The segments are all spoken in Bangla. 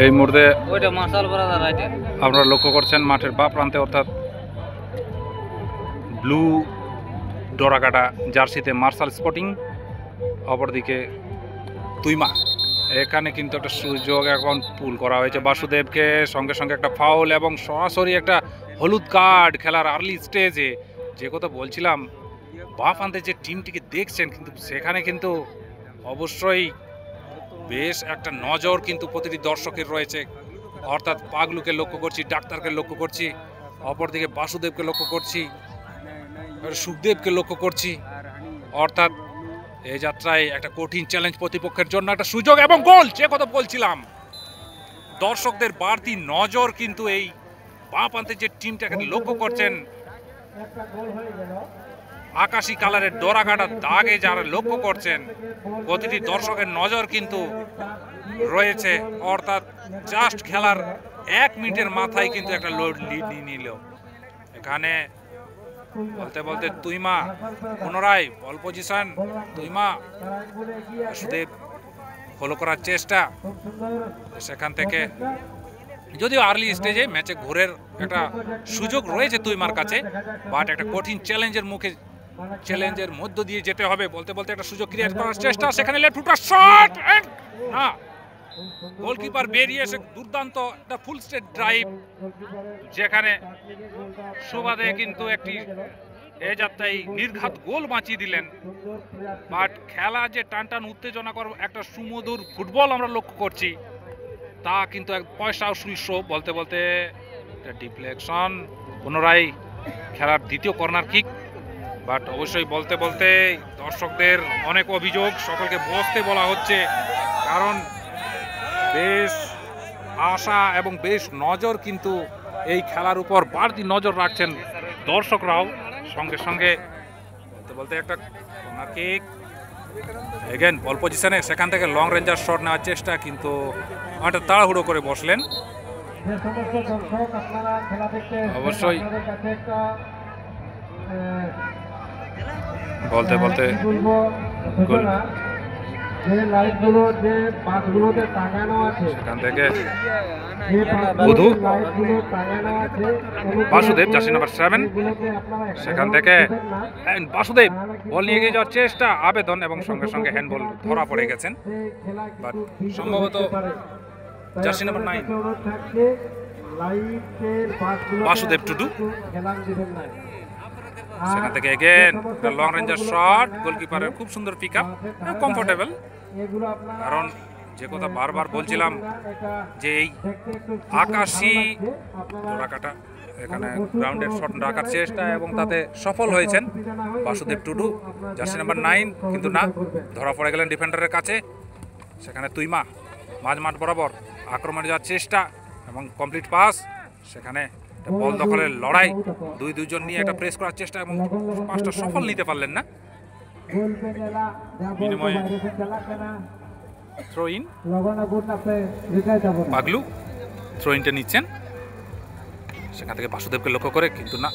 এই মুহূর্তে আপনারা লক্ষ্য করছেন মাঠের বা প্রান্তে অর্থাৎ ব্লু ডোরাকাটা জার্সিতে মার্শাল স্পোর্টিং, অপরদিকে তুইমা। এখানে কিন্তু একটা সুযোগ এখন পুল করা হয়েছে বাসুদেবকে, সঙ্গে সঙ্গে একটা ফাউল এবং সরাসরি একটা হলুদ কার্ড খেলার আর্লি স্টেজে। যে কথা বলছিলাম, বা প্রান্তে যে টিমটিকে দেখছেন কিন্তু সেখানে কিন্তু অবশ্যই বেশ একটা নজর কিন্তু প্রতিটি দর্শকের রয়েছে। অর্থাৎ পাগলুকে লক্ষ্য করছি, ডাক্তারকে লক্ষ্য করছি, অপরদিকে বাসুদেবকে লক্ষ্য করছি, সুখদেবকে লক্ষ্য করছি। অর্থাৎ এই যাত্রায় একটা কঠিন চ্যালেঞ্জ প্রতিপক্ষের জন্য, একটা সুযোগ এবং গোল। যে কথা বলছিলাম, দর্শকদের বাড়তি নজর কিন্তু এই বাঁ প্রান্তে যে টিমটাকে লক্ষ্য করছেন, আকাশি কালারের ডোরাকাটা দাগে যারা লক্ষ্য করছেন, প্রতিটি দর্শকের নজর কিন্তু রয়েছে। অর্থাৎ জাস্ট খেলার 1 মিনিটের মাথায় কিন্তু একটা লিড নিয়ে নিল। এখানে বলতে বলতে তুইমা পুনরায় বল পজিশন, তুইমা বাসুদেব ফলো করার চেষ্টা, সেখান থেকে যদিও আর্লি স্টেজে ম্যাচে ঘোরের একটা সুযোগ রয়েছে তুইমার কাছে, বাট একটা কঠিন চ্যালেঞ্জের মধ্য দিয়ে যেতে হবে। বলতে বলতে একটা সুযোগ ক্রিয়েট করার চেষ্টা, সেখানে লেফট ফুটার শট, না গোলকিপার বেরিয়ে এসে দুর্দান্ত একটা ফুল স্টেট ড্রাইভ, যেখানে সুবাদে কিন্তু একটি এ যাত্রায় নির্ঘাত গোল বাঁচিয়ে দিলেন। বাট খেলা যে টান উত্তেজনা কর একটা সুমধুর ফুটবল আমরা লক্ষ্য করছি, তা কিন্তু এক পয়সা শীর্ষ। বলতে বলতে ডিফ্লেকশন, পুনরায় খেলার দ্বিতীয় কর্নার কিক। বাট অবশ্যই বলতে বলতে দর্শকদের অনেক অভিযোগ, সকলকে বসতে বলা হচ্ছে, কারণ বেশ আশা এবং বেশ নজর কিন্তু এই খেলার উপর বাড়তি নজর রাখছেন দর্শকরাও। সঙ্গে সঙ্গে বলতে বলতে একটা কর্নার কিক, এগেন বল পজিশনে, সেখান থেকে লং রেঞ্জার শট নেওয়ার চেষ্টা, কিন্তু অনেকটা তাড়াহুড়ো করে বসলেন। অবশ্যই বলতে বলতে সেখান থেকে বাসুদেব জার্সি নাম্বার 7, সেখান থেকে বাসুদেব বল নিয়ে গিয়ে যাওয়ার চেষ্টা, আবেদন এবং সঙ্গে সঙ্গে হ্যান্ডবল ধরা পড়ে গেছেন। বাট সম্ভবত জার্সি নাম্বার 9 বাসুদেব টুডু, সেখান থেকে এগেন লং রেঞ্জার শট, গোলকিপারের খুব সুন্দর পিক আপ, কমফোর্টেবল। কারণ যে কথা বারবার বলছিলাম যে এই আকাশি ডোরাকাটা এখানে গ্রাউন্ডের শট রাখার চেষ্টা এবং তাতে সফল হয়েছেন বাসুদেব টুডু, জার্সি নাম্বার 9, কিন্তু না, ধরা পড়ে গেলেন ডিফেন্ডারের কাছে। সেখানে তুইমা মাঝমাঠ বরাবর আক্রমণে যাওয়ার চেষ্টা এবং কমপ্লিট পাস, সেখানে বল দখলের লড়াই, দুইজন নিয়ে একটা প্রেস করার চেষ্টা এবং পাসটা সফল নিতে পারলেন না। বিনিময়ে থ্রো ইন, পাগলু থ্রো ইনটা নিচ্ছেন, সেখান থেকে বাসুদেবকে লক্ষ্য করে, কিন্তু না,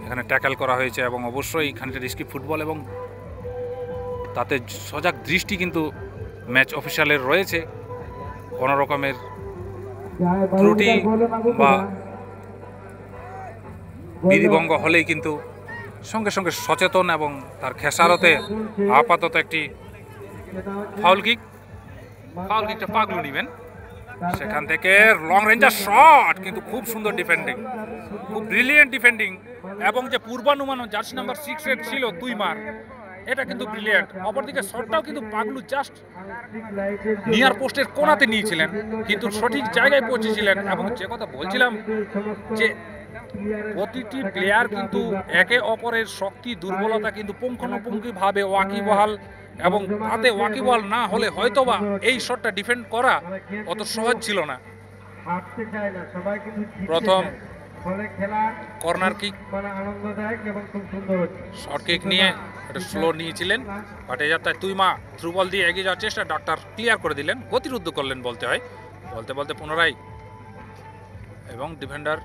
এখানে ট্যাকেল করা হয়েছে এবং অবশ্যই খানিকটা রিস্কি ফুটবল এবং তাতে সজাগ দৃষ্টি কিন্তু ম্যাচ অফিসিয়ালের রয়েছে। কোনো রকমের ত্রুটি বা বিধিভঙ্গ হলেই কিন্তু সঙ্গে সঙ্গে সচেতন এবং তার খেসারতে আপাতত একটি ফাউল কিকটা পাগলু নিবেন। সেখান থেকে লং রেঞ্জার শট, কিন্তু খুব সুন্দর ডিফেন্ডিং, খুব ব্রিলিয়েন্ট ডিফেন্ডিং, এবং যে পূর্বানুমান জার্সি নাম্বার 6 ছিল তুইমার, এটা কিন্তু ব্রিলিয়েন্ট। অপরদিকে শটটাও কিন্তু পাগলু জাস্ট নিয়ার পোস্টের কোণাতে নিয়েছিলেন, কিন্তু সঠিক জায়গায় পৌঁছেছিলেন। এবং যে কথা বলছিলাম যে প্রতিটি প্লেয়ার কিন্তু একে অপরের শক্তি দুর্বলতা কিন্তু পুঙ্খানুপুঙ্খিভাবে ওয়াকিবহাল, এবং তাতে ওয়াকিবহাল না হলে হয়তোবা এই শটটা ডিফেন্ড করা অত সহজ ছিল না। প্রথম কর্নার কিক, শর্ট কিক নিয়ে একটা স্লো নিয়েছিলেন, বাট এই যাত্রায় তুইমা থ্রু বল দিয়ে এগিয়ে যাওয়ার চেষ্টা, ডাক্তার ক্লিয়ার করে দিলেন, গতিরুদ্ধ করলেন বলতে হয়। বলতে বলতে পুনরায় এবং ডিফেন্ডার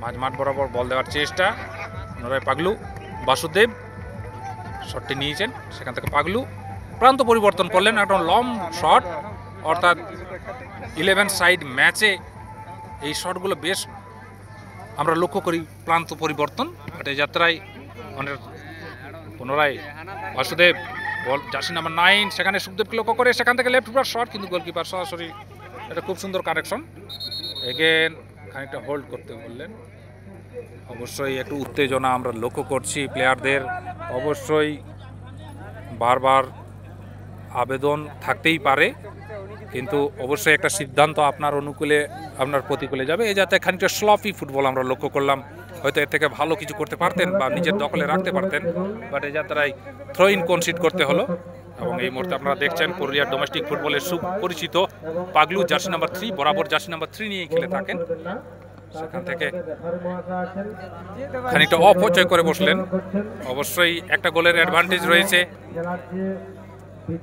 মাঝমাঠ বরাবর বল দেওয়ার চেষ্টা, পুনরায় পাগলু, বাসুদেব শটটি নিয়েছেন, সেখান থেকে পাগলু প্রান্ত পরিবর্তন করলেন, একটা লং শট, অর্থাৎ 11 সাইড ম্যাচে এই শটগুলো বেশ আমরা লক্ষ্য করি প্রান্ত পরিবর্তন। বাট এই যাত্রায় অনেক পুনরায় বাসুদেব বল জার্সি নাম্বার 9 সেখানে সুখদেবকে লক্ষ্য করে সেখান থেকে লেফট ফুটার শট, কিন্তু গোলকিপার সরাসরি এটা খুব সুন্দর কারেকশন। এগেন খানিকটা হোল্ড করতে বললেন। অবশ্যই একটু উত্তেজনা আমরা লক্ষ্য করছি প্লেয়ারদের, অবশ্যই বারবার আবেদন থাকতেই পারে, কিন্তু অবশ্যই একটা সিদ্ধান্ত আপনার অনুকূলে আপনার প্রতিকূলে যাবে। এই যাতে খানিকটা স্লপি ফুটবল আমরা লক্ষ্য করলাম, হয়তো এর থেকে ভালো কিছু করতে পারতেন বা নিজের দখলে রাখতে পারতেন, বাট এই যাত্রায় থ্রো ইন কনসিড করতে হলো। এবং এই মুহূর্তে আপনারা দেখছেন পুরুলিয়ার ডোমেস্টিক ফুটবলের সুপরিচিত পাগলু জার্সি নাম্বার 3 বরাবর জার্সি নাম্বার 3 নিয়েই খেলে থাকেন। সেখান থেকে খানিকটা অপচয় করে বসলেন। অবশ্যই একটা গোলের অ্যাডভান্টেজ রয়েছে,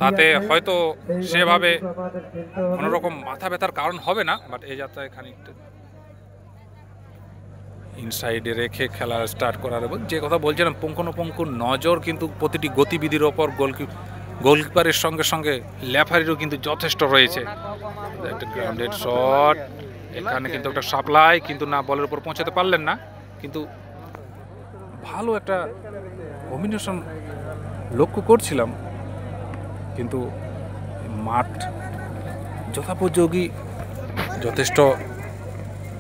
তাতে হয়তো সেভাবে কোনোরকম মাথা ব্যথার কারণ হবে না, বাট এই যাত্রায় খানিকটা ইনসাইডে রেখে খেলা স্টার্ট করার এবং যে কথা বলছিলাম পুঙ্খানুপুঙ্খ নজর কিন্তু প্রতিটি গতিবিধির ওপর গোলকিপারের সঙ্গে সঙ্গে লেফারিরও কিন্তু যথেষ্ট রয়েছে। একটা গ্রাউন্ডেড শট, এখানে কিন্তু একটা সাপ্লাই, কিন্তু না বলের উপর পৌঁছাতে পারলেন না, কিন্তু ভালো একটা কম্বিনেশন লক্ষ্য করছিলাম, কিন্তু মাঠ যথাপযোগী যথেষ্ট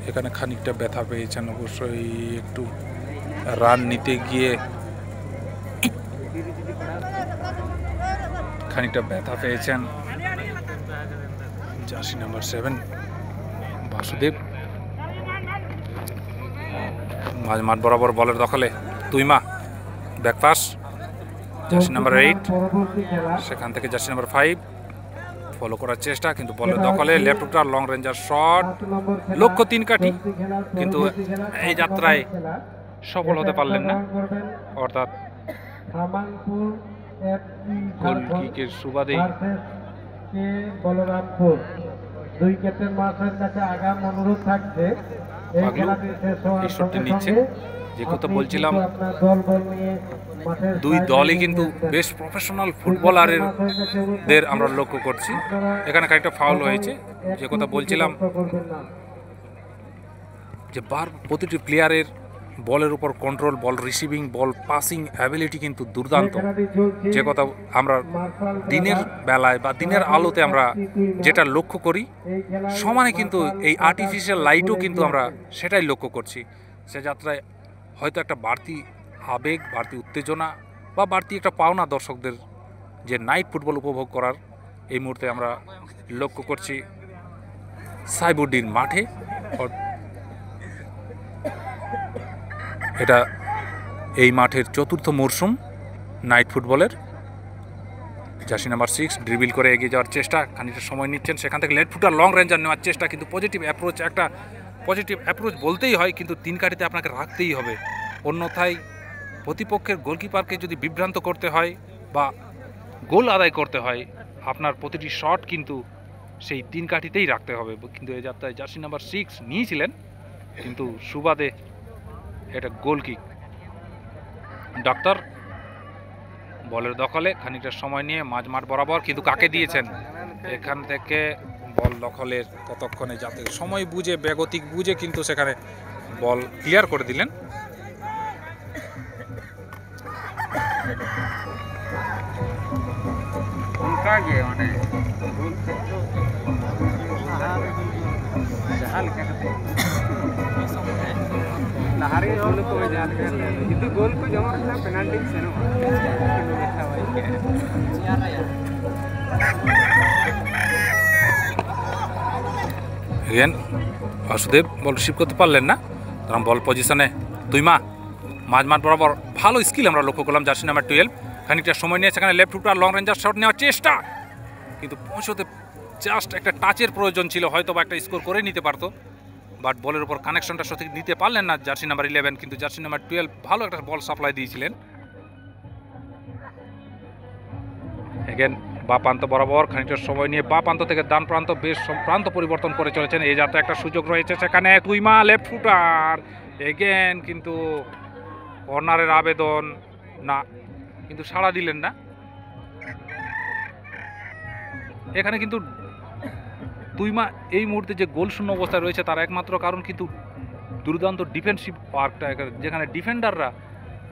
এখানে খানিকটা ব্যথা পেয়েছেন। অবশ্যই একটু রান নিতে গিয়ে খানিকটা ব্যথা পেয়েছেন জার্সি নাম্বার 7 বাসুদেব। মাঝ মাঠ বরাবর বলের দখলে তুইমা, ব্যাকপাস জার্সি নাম্বার 8, সেখান থেকে জার্সি নাম্বার 5 ফলো করার চেষ্টা, কিন্তু বলের দখলে লেফট ফুটার লং রেঞ্জার শট, লক্ষ্য 3 কাঠি, কিন্তু এই যাত্রায় সফল হতে পারলেন না। অর্থাৎ গোল কিকের সুবাদেই দুই ক্যাপ্টেন মাস্টারের কাছে আগাম অনুরোধ থাকছে এই খেলাটি শেষ হওয়ার সঙ্গে নিচ্ছে। যে কথা বলছিলাম দল নিয়ে দুই দলই কিন্তু বেশ প্রফেশনাল ফুটবলারদের আমরা লক্ষ্য করছি। এখানে কয়েকটা ফাউল হয়েছে। যে কথা বলছিলাম যে প্রতিটি প্লেয়ারের বলের উপর কন্ট্রোল, বল রিসিভিং, বল পাসিং অ্যাবিলিটি কিন্তু দুর্দান্ত। যে কথা আমরা দিনের বেলায় বা দিনের আলোতে আমরা যেটা লক্ষ্য করি, সমানে কিন্তু এই আর্টিফিশিয়াল লাইটও কিন্তু আমরা সেটাই লক্ষ্য করছি। সে যাত্রায় হয়তো একটা বাড়তি আবেগ, বাড়তি উত্তেজনা বা বাড়তি একটা পাওনা দর্শকদের যে নাইট ফুটবল উপভোগ করার এই মুহূর্তে আমরা লক্ষ্য করছি সাইবুদ্দিন মাঠে। এটা এই মাঠের চতুর্থ মরশুম নাইট ফুটবলের। জার্সি নাম্বার 6 ড্রিবল করে এগিয়ে যাওয়ার চেষ্টা, খানিকটা সময় নিচ্ছেন, সেখান থেকে লেফট ফুটার লং রেঞ্জার নেওয়ার চেষ্টা, কিন্তু পজিটিভ অ্যাপ্রোচ বলতেই হয়, কিন্তু 3 কাঠিতে আপনাকে রাখতেই হবে, অন্যথায় প্রতিপক্ষের গোলকিপারকে যদি বিভ্রান্ত করতে হয় বা গোল আদায় করতে হয়, আপনার প্রতিটি শট কিন্তু সেই 3 কাঠিতেই রাখতে হবে। কিন্তু এই যাত্রায় জার্সি নাম্বার 6 নিয়েছিলেন, কিন্তু সুবাদে এটা গোল কিক। ডাক্তার বলের দখলে খানিকটা সময় নিয়ে মাঝ মাঠ বরাবর, কিন্তু কাকে দিয়েছেন এখান থেকে বল দখলের ততক্ষণে যাতে সময় বুঝে বেগতিক বুঝে কিন্তু সেখানে বল ক্লিয়ার করে দিলেন। বাসুদেব বল রিসিভ করতে পারলেন না, কারণ বল পজিশনে তুইমা মাঝ মাঠ বরাবর ভালো স্কিল আমরা লক্ষ্য করলাম জার্সি নাম্বার 12। খানিকটা সময় নিয়ে সেখানে লেফট ফুটার লং রেঞ্জার শট নেওয়ার চেষ্টা, কিন্তু পৌঁছতে জাস্ট একটা টাচের প্রয়োজন ছিল, হয়তো বা একটা স্কোর করে নিতে পারতো, বাট বলের উপর কানেকশনটা সঠিক নিতে পারলেন না জার্সি নাম্বার 11। কিন্তু জার্সি নাম্বার 12 ভালো একটা বল সাপ্লাই দিয়েছিলেন। এগেন বা প্রান্ত বরাবর খানিকটা সময় নিয়ে বা প্রান্ত থেকে ডান প্রান্ত বেশ প্রান্ত পরিবর্তন করে চলেছেন। এই যাতে একটা সুযোগ রয়েছে সেখানে তুইমা লেফট ফুটার এগেন, কিন্তু কর্নারের আবেদন না, কিন্তু সাড়া দিলেন না। এখানে কিন্তু তুইমা এই মুহূর্তে যে গোল শূন্য অবস্থায় রয়েছে তার একমাত্র কারণ কিন্তু দুর্দান্ত ডিফেন্সিভ পার্কটা, যেখানে ডিফেন্ডাররা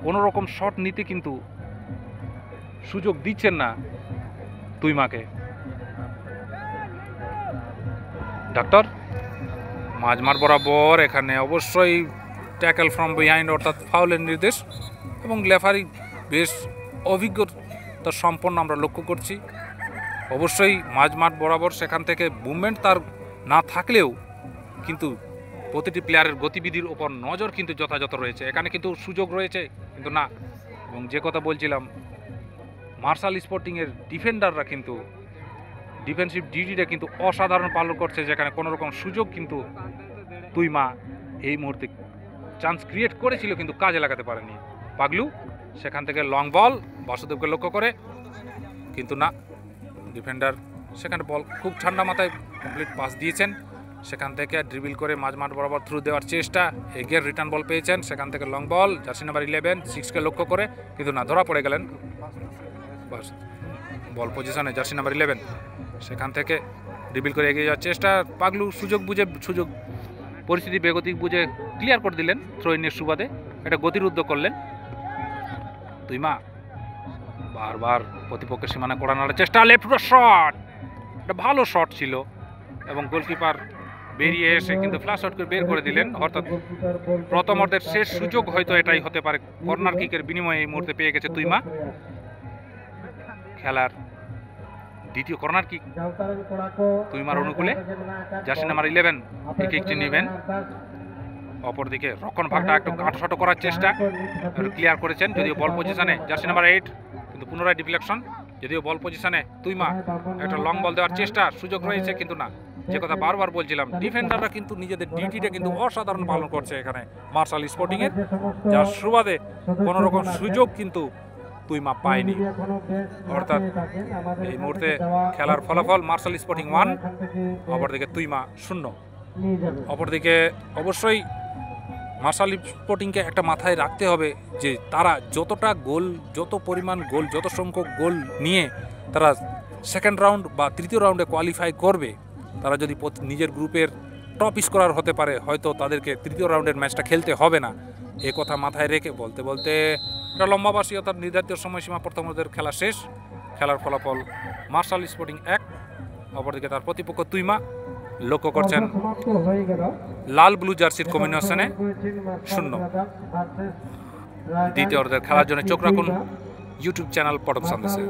কোনো রকম শট নিতে কিন্তু সুযোগ দিচ্ছেন না তুইমাকে। ডাক্তার মাঝমাঠ বরাবর এখানে অবশ্যই ট্যাকেল ফ্রম বিহাইন্ড অর্থাৎ ফাউলের নির্দেশ, এবং রেফারি বেশ অভিজ্ঞতা সম্পন্ন আমরা লক্ষ্য করছি। অবশ্যই মাঝমাঠ বরাবর সেখান থেকে মুভমেন্ট তার না থাকলেও কিন্তু প্রতিটি প্লেয়ারের গতিবিধির ওপর নজর কিন্তু যথাযথ রয়েছে। এখানে কিন্তু সুযোগ রয়েছে কিন্তু না, এবং যে কথা বলছিলাম মার্শাল স্পোর্টিংয়ের ডিফেন্ডাররা কিন্তু ডিফেন্সিভ ডিউটিটা কিন্তু অসাধারণ পালন করছে, যেখানে কোনো রকম সুযোগ কিন্তু তুইমা এই মুহূর্তে চান্স ক্রিয়েট করেছিল কিন্তু কাজে লাগাতে পারেনি। পাগলু সেখান থেকে লং বল বাসুদেবকে লক্ষ্য করে কিন্তু না, ডিফেন্ডার সেখানে বল খুব ঠান্ডা মাথায় কমপ্লিট পাস দিয়েছেন, সেখান থেকে ড্রিবল করে মাঝমাঠ বরাবর থ্রু দেওয়ার চেষ্টা, এগিয়ে রিটার্ন বল পেয়েছেন, সেখান থেকে লং বল জার্সি নাম্বার 11 6কে লক্ষ্য করে কিন্তু না, ধরা পড়ে গেলেন। বাস বল পজিশনে জার্সি নাম্বার 11, সেখান থেকে ড্রিবল করে এগিয়ে যাওয়ার চেষ্টা, পাগলু সুযোগ পরিস্থিতি বেগতিক বুঝে ক্লিয়ার করে দিলেন থ্রোইনের সুবাদে, এটা গতিরুদ্ধ করলেন। তুইমা বারবার প্রতিপক্ষের সীমানা কড়া নাড়ার চেষ্টা, লেফট শট, এটা ভালো শট ছিল এবং গোলকিপার বেরিয়ে এসে কিন্তু ফ্ল্যাশ শট করে বের করে দিলেন। অর্থাৎ প্রথম অর্ধের শেষ সুযোগ হয়তো এটাই হতে পারে, কর্নার কিকের বিনিময়ে এই মুহূর্তে পেয়ে গেছে তুইমা। খেলার দ্বিতীয় কর্নার কিক তুইমার অনুকূলে, জার্সি নাম্বার 11 এই কিকটি নেবেন। অপরদিকে রক্ষণ ভাগটা একটু কাটশট করার চেষ্টা, ক্লিয়ার করেছেন যদিও বল পজিশনে জার্সি নাম্বার 8, কিন্তু পুনরায় ডিফ্লেকশন, যদিও বল পজিশনে তুইমা একটা লং বল দেওয়ার চেষ্টা, সুযোগ রয়েছে কিন্তু না। যে কথা বারবার বলছিলাম, ডিফেন্ডাররা কিন্তু নিজেদের ডিউটিটা কিন্তু অসাধারণ পালন করছে এখানে মার্শাল স্পোর্টিংয়ের, যার সুবাদে কোনো রকম সুযোগ কিন্তু তুইমা পায়নি। অর্থাৎ এই মুহূর্তে খেলার ফলাফল মার্শাল স্পোর্টিং 1, অপরদিকে তুইমা 0। অপরদিকে অবশ্যই মার্শাল স্পোর্টিংকে একটা মাথায় রাখতে হবে যে তারা যত পরিমাণ গোল, যত সংখ্যক গোল নিয়ে তারা সেকেন্ড রাউন্ড বা তৃতীয় রাউন্ডে কোয়ালিফাই করবে, তারা যদি নিজের গ্রুপের টপ স্কোরার হতে পারে, হয়তো তাদেরকে তৃতীয় রাউন্ডের ম্যাচটা খেলতে হবে না। এ কথা মাথায় রেখে বলতে এটা লম্বাবাসী অর্থাৎ নির্ধারিত সময়সীমা প্রথমদের খেলা শেষ। খেলার ফলাফল মার্শাল স্পোর্টিং 1, অপরদিকে তার প্রতিপক্ষ তুইমা। লক্ষ্য করছেন লাল ব্লু জার্সির কম্বিনেশনে 0। দ্বিতীয় অর্ধের খেলার জন্য চোখ রাখুন ইউটিউব চ্যানেল পটম সন্দেশে।